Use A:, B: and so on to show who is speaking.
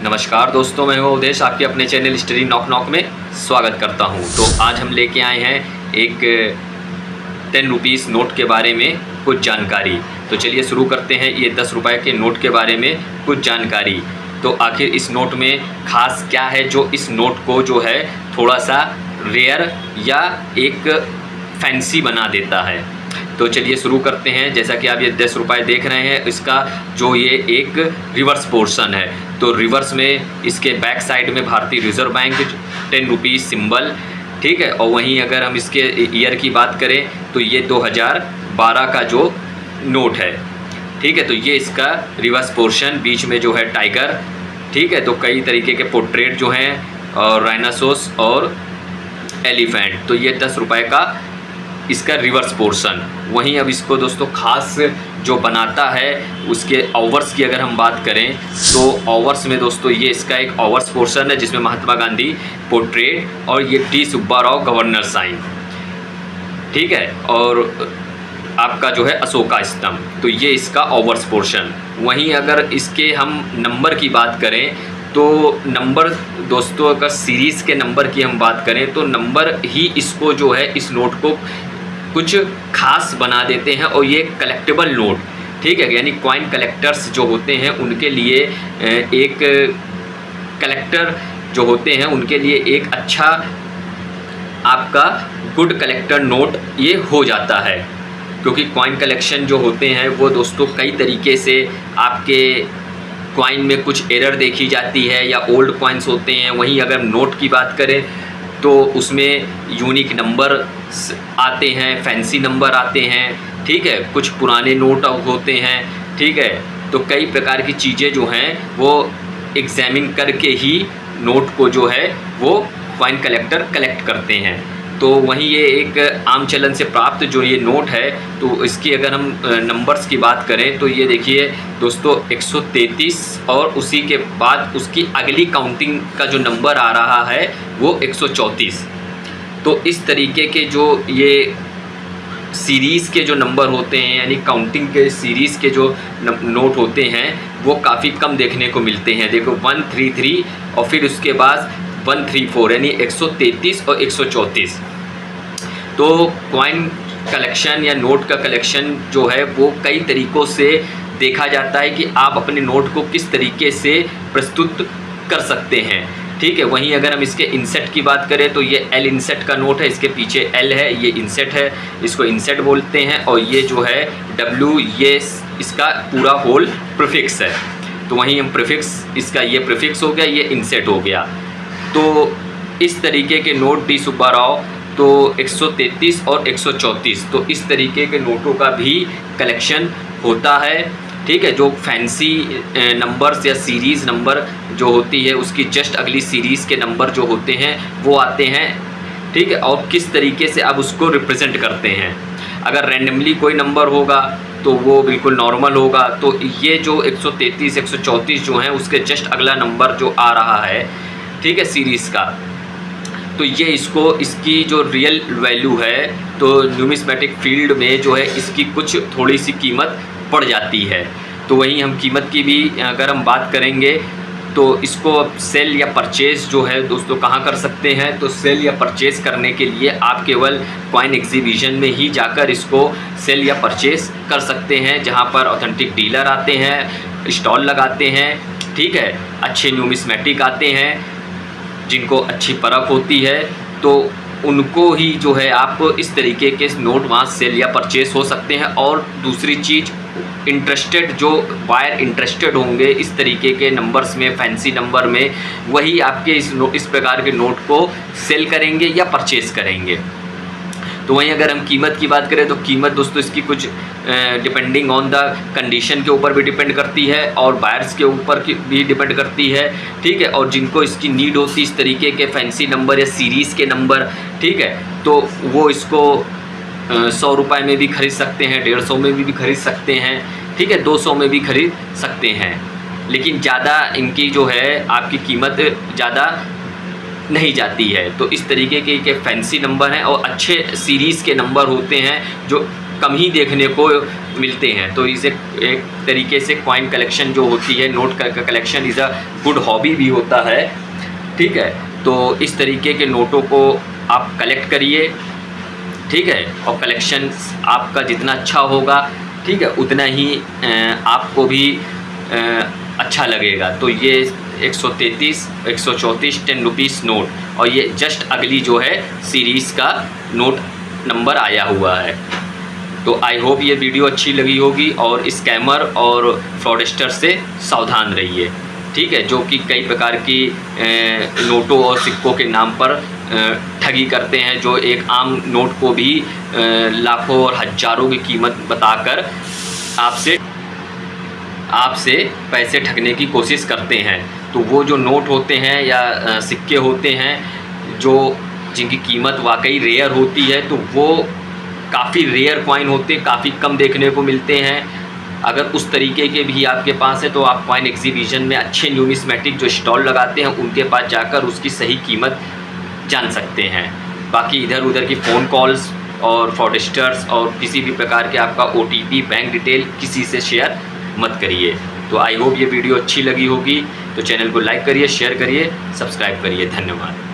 A: नमस्कार दोस्तों, मैं हूं उदेश, आपके अपने चैनल हिस्ट्री नॉक नॉक में स्वागत करता हूं। तो आज हम लेके आए हैं एक 10 रुपीज़ नोट के बारे में कुछ जानकारी। तो चलिए शुरू करते हैं। ये 10 रुपये के नोट के बारे में कुछ जानकारी। तो आखिर इस नोट में ख़ास क्या है जो इस नोट को जो है थोड़ा सा रेयर या एक फैंसी बना देता है। तो चलिए शुरू करते हैं। जैसा कि आप ये 10 रुपये देख रहे हैं, इसका जो ये एक रिवर्स पोर्शन है, तो रिवर्स में इसके बैक साइड में भारतीय रिजर्व बैंक 10 रुपीज़ सिंबल, ठीक है। और वहीं अगर हम इसके ईयर की बात करें तो ये 2012 का जो नोट है, ठीक है। तो ये इसका रिवर्स पोर्शन, बीच में जो है टाइगर, ठीक है। तो कई तरीके के पोर्ट्रेट जो हैं और राइनासोस और एलिफेंट, तो ये 10 रुपये का इसका रिवर्स पोर्शन। वहीं अब इसको दोस्तों ख़ास जो बनाता है उसके ओवर्स की अगर हम बात करें तो ओवर्स में दोस्तों ये इसका एक ओवर्स पोर्शन है जिसमें महात्मा गांधी पोर्ट्रेट और ये T Subba Rao governor sign, ठीक है, और आपका जो है अशोका स्तंभ, तो ये इसका ओवर्स पोर्शन। वहीं अगर इसके हम नंबर की बात करें तो नंबर दोस्तों, अगर सीरीज़ के नंबर की हम बात करें तो नंबर ही इसको जो है इस नोट को कुछ खास बना देते हैं। और ये कलेक्टेबल नोट, ठीक है, यानी कॉइन कलेक्टर्स जो होते हैं उनके लिए एक कलेक्टर जो होते हैं उनके लिए एक अच्छा आपका गुड कलेक्टर नोट ये हो जाता है। क्योंकि कॉइन कलेक्शन जो होते हैं वो दोस्तों कई तरीके से आपके कॉइन में कुछ एरर देखी जाती है या ओल्ड कॉइन्स होते हैं। वहीं अगर नोट की बात करें तो उसमें यूनिक नंबर आते हैं, फैंसी नंबर आते हैं, ठीक है, कुछ पुराने नोट होते हैं, ठीक है। तो कई प्रकार की चीज़ें जो हैं वो एग्जामिन करके ही नोट को जो है वो कॉइन कलेक्टर कलेक्ट करते हैं। तो वहीं ये एक आम चलन से प्राप्त जो ये नोट है, तो इसकी अगर हम नंबर्स की बात करें तो ये देखिए दोस्तों 133 और उसी के बाद उसकी अगली काउंटिंग का जो नंबर आ रहा है वो 134। तो इस तरीके के जो ये सीरीज़ के जो नंबर होते हैं, यानी काउंटिंग के सीरीज़ के जो नोट होते हैं वो काफ़ी कम देखने को मिलते हैं। देखो 133 और फिर उसके बाद 134, यानी 133 और 134। तो कॉइन कलेक्शन या नोट का कलेक्शन जो है वो कई तरीक़ों से देखा जाता है कि आप अपने नोट को किस तरीके से प्रस्तुत कर सकते हैं, ठीक है। वहीं अगर हम इसके इंसेट की बात करें तो ये एल इंसेट का नोट है, इसके पीछे एल है, ये इंसेट है, इसको इंसेट बोलते हैं। और ये जो है डब्ल्यू, ये इसका पूरा होल प्रीफिक्स है। तो वहीं हम प्रीफिक्स, इसका ये प्रीफिक्स हो गया, ये इंसेट हो गया। तो इस तरीके के नोट डी सुब्बा राव तो 133 और 134, तो इस तरीके के नोटों का भी कलेक्शन होता है, ठीक है। जो फैंसी नंबर्स या सीरीज़ नंबर जो होती है उसकी जस्ट अगली सीरीज़ के नंबर जो होते हैं वो आते हैं, ठीक है। और किस तरीके से आप उसको रिप्रेजेंट करते हैं। अगर रैंडमली कोई नंबर होगा तो वो बिल्कुल नॉर्मल होगा। तो ये जो 133 134 जो हैं उसके जस्ट अगला नंबर जो आ रहा है, ठीक है, सीरीज़ का, तो ये इसकी जो रियल वैल्यू है तो न्यूमिस्मेटिक फील्ड में जो है इसकी कुछ थोड़ी सी कीमत पड़ जाती है। तो वहीं हम कीमत की भी अगर हम बात करेंगे तो इसको सेल या परचेज़ जो है दोस्तों कहाँ कर सकते हैं, तो सेल या परचेज़ करने के लिए आप केवल कॉइन एग्जीबिशन में ही जाकर इसको सेल या परचेज़ कर सकते हैं, जहाँ पर ऑथेंटिक डीलर आते हैं, स्टॉल लगाते हैं, ठीक है, अच्छे न्यूमिस्मेटिक आते हैं जिनको अच्छी परख होती है, तो उनको ही जो है आप इस तरीके के नोट वहाँ सेल या परचेस हो सकते हैं। और दूसरी चीज़, इंटरेस्टेड जो बायर इंटरेस्टेड होंगे इस तरीके के नंबर्स में, फैंसी नंबर में, वही आपके इस प्रकार के नोट को सेल करेंगे या परचेस करेंगे। तो वहीं अगर हम कीमत की बात करें तो कीमत दोस्तों इसकी कुछ डिपेंडिंग ऑन द कंडीशन के ऊपर भी डिपेंड करती है और बायर्स के ऊपर भी डिपेंड करती है, ठीक है। और जिनको इसकी नीड होती है इस तरीके के फैंसी नंबर या सीरीज़ के नंबर, ठीक है, तो वो इसको 100 रुपये में भी खरीद सकते हैं, 150 में भी खरीद सकते हैं, ठीक है, 200 में भी खरीद सकते हैं। लेकिन ज़्यादा इनकी जो है आपकी कीमत ज़्यादा नहीं जाती है। तो इस तरीके के फैंसी नंबर हैं और अच्छे सीरीज़ के नंबर होते हैं जो कम ही देखने को मिलते हैं। तो इसे एक तरीके से कॉइन कलेक्शन जो होती है, नोट का collection is a good hobby भी होता है, ठीक है। तो इस तरीके के नोटों को आप कलेक्ट करिए, ठीक है, और कलेक्शन आपका जितना अच्छा होगा, ठीक है, उतना ही आपको भी अच्छा लगेगा। तो ये 133, 134 10 रुपीज़ नोट, और ये जस्ट अगली जो है सीरीज़ का नोट नंबर आया हुआ है। तो आई होप ये वीडियो अच्छी लगी होगी, और स्कैमर और फ्रॉडस्टर से सावधान रहिए, ठीक है, जो कि कई प्रकार की नोटों और सिक्कों के नाम पर ठगी करते हैं, जो एक आम नोट को भी लाखों और हज़ारों की कीमत बताकर आपसे पैसे ठगने की कोशिश करते हैं। तो वो जो नोट होते हैं या सिक्के होते हैं जो जिनकी कीमत वाकई रेयर होती है, तो वो काफ़ी रेयर कॉइन होते हैं, काफ़ी कम देखने को मिलते हैं। अगर उस तरीके के भी आपके पास है तो आप कॉइन एग्जीबिशन में अच्छे न्यूमिस्मेटिक जो स्टॉल लगाते हैं उनके पास जाकर उसकी सही कीमत जान सकते हैं। बाकी इधर उधर की फ़ोन कॉल्स और फ्रॉडस्टर्स और किसी भी प्रकार के आपका OTP, बैंक डिटेल किसी से शेयर मत करिए। तो आई होप ये वीडियो अच्छी लगी होगी, तो चैनल को लाइक करिए, शेयर करिए, सब्सक्राइब करिए। धन्यवाद।